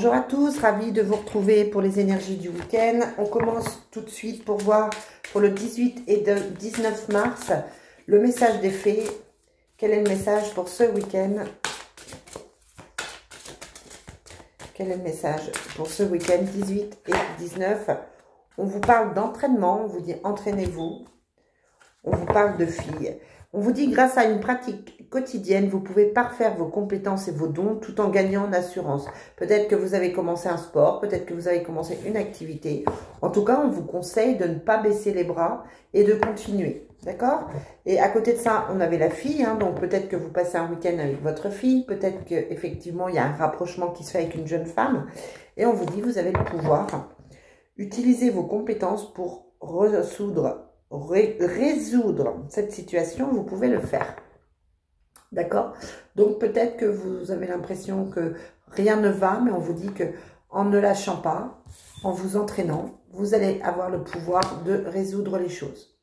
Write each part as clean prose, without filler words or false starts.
Bonjour à tous, ravi de vous retrouver pour les énergies du week-end. On commence tout de suite pour voir pour le 18 et le 19 mars le message des fées. Quel est le message pour ce week-end? Quel est le message pour ce week-end 18 et 19? On vous parle d'entraînement, on vous dit entraînez-vous. On vous parle de filles. On vous dit grâce à une pratique quotidienne, vous pouvez parfaire vos compétences et vos dons tout en gagnant en assurance. Peut-être que vous avez commencé un sport, peut-être que vous avez commencé une activité. En tout cas, on vous conseille de ne pas baisser les bras et de continuer. D'accord? Et à côté de ça, on avait la fille. Donc peut-être que vous passez un week-end avec votre fille. Peut-être qu'effectivement, il y a un rapprochement qui se fait avec une jeune femme. Et on vous dit, vous avez le pouvoir. Utilisez vos compétences pour résoudre cette situation, vous pouvez le faire. D'accord? Donc peut-être que vous avez l'impression que rien ne va, mais on vous dit que en ne lâchant pas, en vous entraînant, vous allez avoir le pouvoir de résoudre les choses.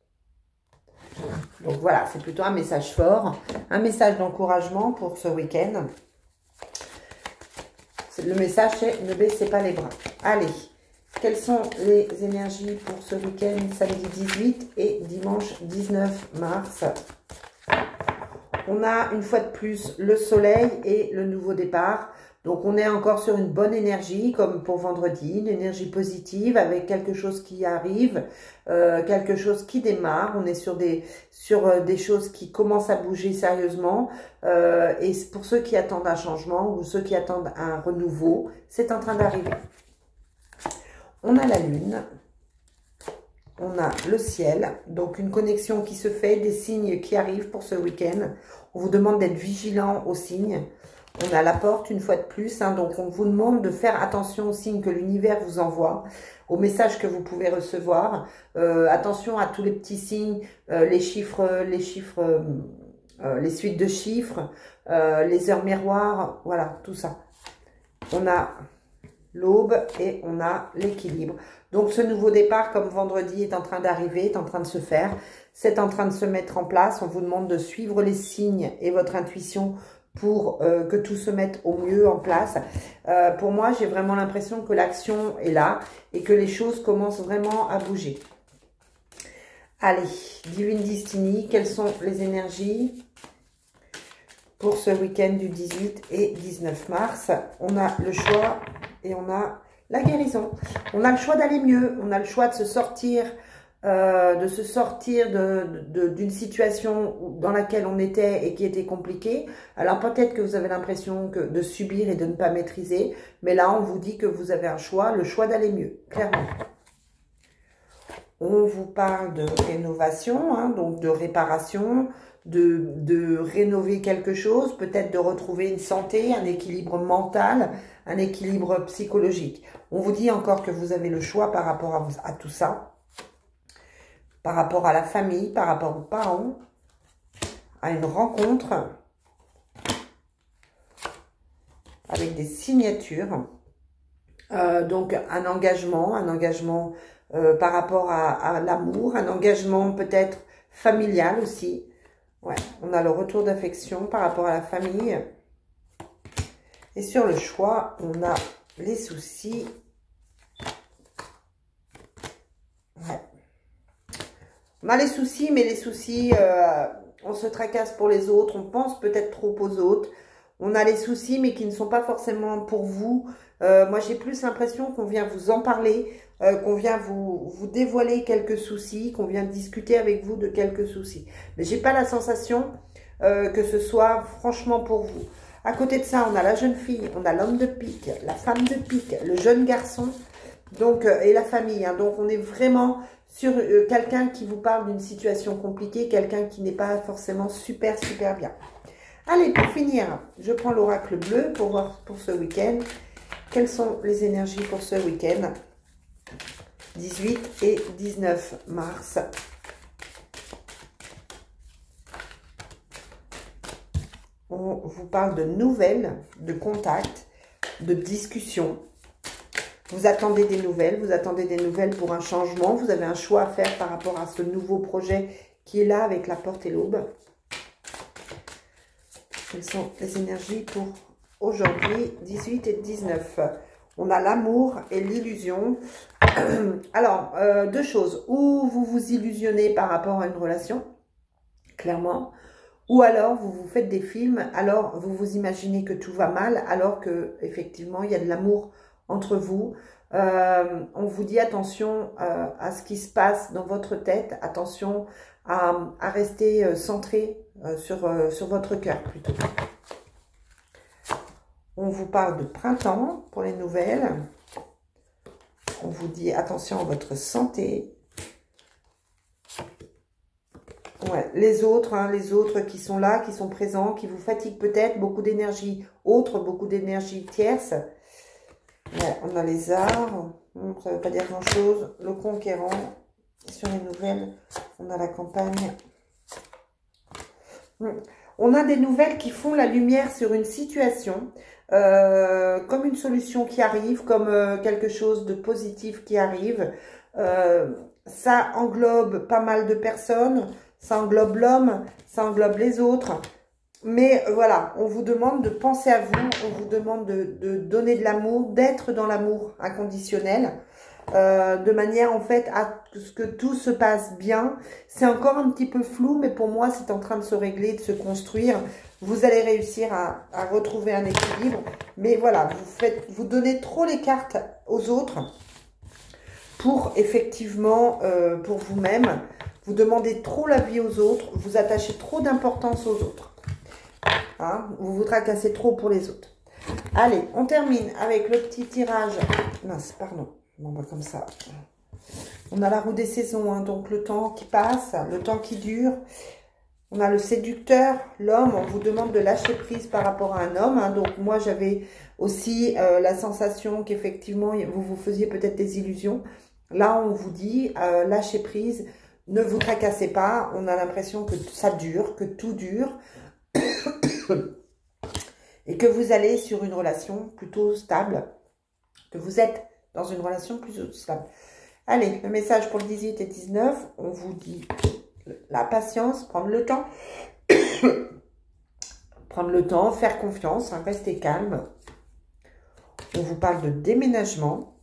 Donc voilà, c'est plutôt un message fort, un message d'encouragement pour ce week-end. Le message c'est ne baissez pas les bras. Allez. Quelles sont les énergies pour ce week-end, samedi 18 et dimanche 19 mars? On a une fois de plus le soleil et le nouveau départ. Donc on est encore sur une bonne énergie comme pour vendredi, une énergie positive avec quelque chose qui arrive, quelque chose qui démarre. On est sur des choses qui commencent à bouger sérieusement. Et pour ceux qui attendent un changement ou ceux qui attendent un renouveau, c'est en train d'arriver. On a la lune, on a le ciel, donc une connexion qui se fait, des signes qui arrivent pour ce week-end. On vous demande d'être vigilant aux signes. On a la porte une fois de plus, donc on vous demande de faire attention aux signes que l'univers vous envoie, aux messages que vous pouvez recevoir. Attention à tous les petits signes, les chiffres, les suites de chiffres, les heures miroirs, voilà, tout ça. On a l'aube et on a l'équilibre. Donc ce nouveau départ comme vendredi est en train d'arriver, est en train de se faire, c'est en train de se mettre en place. On vous demande de suivre les signes et votre intuition pour que tout se mette au mieux en place. Pour moi, j'ai vraiment l'impression que l'action est là et que les choses commencent vraiment à bouger. Allez, Divine Destiny, quelles sont les énergies pour ce week-end du 18 et 19 mars? On a le choix et on a la guérison. On a le choix d'aller mieux. On a le choix de se sortir, d'une situation dans laquelle on était et qui était compliquée. Alors peut-être que vous avez l'impression de subir et de ne pas maîtriser. Mais là, on vous dit que vous avez un choix, le choix d'aller mieux, clairement. On vous parle de rénovation, donc de réparation, de rénover quelque chose, peut-être de retrouver une santé, un équilibre mental, un équilibre psychologique. On vous dit encore que vous avez le choix par rapport à tout ça, par rapport à la famille, par rapport aux parents, à une rencontre avec des signatures. Donc un engagement par rapport à l'amour, un engagement peut-être familial aussi. Ouais, on a le retour d'affection par rapport à la famille. Et sur le choix, on a les soucis. Ouais. On a les soucis, mais les soucis, on se tracasse pour les autres. On pense peut-être trop aux autres. On a les soucis, mais qui ne sont pas forcément pour vous. Moi, j'ai plus l'impression qu'on vient vous en parler, qu'on vient vous dévoiler quelques soucis, qu'on vient discuter avec vous de quelques soucis. Mais j'ai pas la sensation que ce soit franchement pour vous. À côté de ça, on a la jeune fille, on a l'homme de pique, la femme de pique, le jeune garçon, donc et la famille. Donc, on est vraiment sur quelqu'un qui vous parle d'une situation compliquée, quelqu'un qui n'est pas forcément super bien. Allez, pour finir, je prends l'oracle bleu pour voir pour ce week-end. Quelles sont les énergies pour ce week-end 18 et 19 mars. On vous parle de nouvelles, de contacts, de discussions. Vous attendez des nouvelles pour un changement. Vous avez un choix à faire par rapport à ce nouveau projet qui est là avec la porte et l'aube. Quelles sont les énergies pour aujourd'hui, 18 et 19? On a l'amour et l'illusion. Alors, deux choses. Ou vous vous illusionnez par rapport à une relation, clairement. Ou alors, vous vous faites des films, alors vous vous imaginez que tout va mal, alors que effectivement il y a de l'amour entre vous. On vous dit attention à ce qui se passe dans votre tête, attention à rester centré sur votre cœur plutôt. On vous parle de printemps pour les nouvelles. On vous dit attention à votre santé. Ouais, les autres qui sont là, qui sont présents, qui vous fatiguent peut-être, beaucoup d'énergie autre, beaucoup d'énergie tierce. Ouais, on a les arts, ça ne veut pas dire grand-chose. Le conquérant, sur les nouvelles, on a la campagne. On a des nouvelles qui font la lumière sur une situation, comme une solution qui arrive, comme quelque chose de positif qui arrive. Ça englobe pas mal de personnes. Ça englobe l'homme, ça englobe les autres. Mais voilà, on vous demande de penser à vous, on vous demande de donner de l'amour, d'être dans l'amour inconditionnel, de manière en fait à ce que tout se passe bien. C'est encore un petit peu flou, mais pour moi c'est en train de se régler, de se construire. Vous allez réussir à retrouver un équilibre. Mais voilà, vous donnez trop les cartes aux autres pour effectivement, pour vous-même. Vous demandez trop la vie aux autres, vous attachez trop d'importance aux autres. Hein, vous vous tracassez trop pour les autres. Allez, on termine avec le petit tirage. Mince, pardon. On va comme ça. On a la roue des saisons, hein, donc le temps qui passe, le temps qui dure. On a le séducteur, l'homme. On vous demande de lâcher prise par rapport à un homme. Hein, donc moi, j'avais aussi la sensation qu'effectivement, vous vous faisiez peut-être des illusions. Là, on vous dit lâcher prise. Ne vous tracassez pas, on a l'impression que ça dure, que tout dure et que vous allez sur une relation plutôt stable, que vous êtes dans une relation plutôt stable. Allez, le message pour le 18 et 19, on vous dit la patience, prendre le temps, faire confiance, hein, rester calme. On vous parle de déménagement,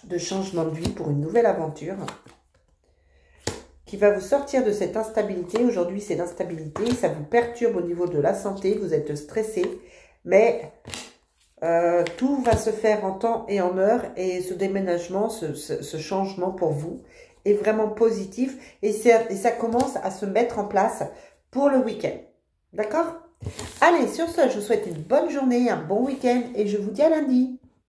de changement de vie pour une nouvelle aventure qui va vous sortir de cette instabilité. Aujourd'hui, c'est l'instabilité. Ça vous perturbe au niveau de la santé. Vous êtes stressé. Mais tout va se faire en temps et en heure. Et ce déménagement, ce changement pour vous est vraiment positif. Et ça commence à se mettre en place pour le week-end. D'accord? Allez, sur ce, je vous souhaite une bonne journée, un bon week-end. Et je vous dis à lundi.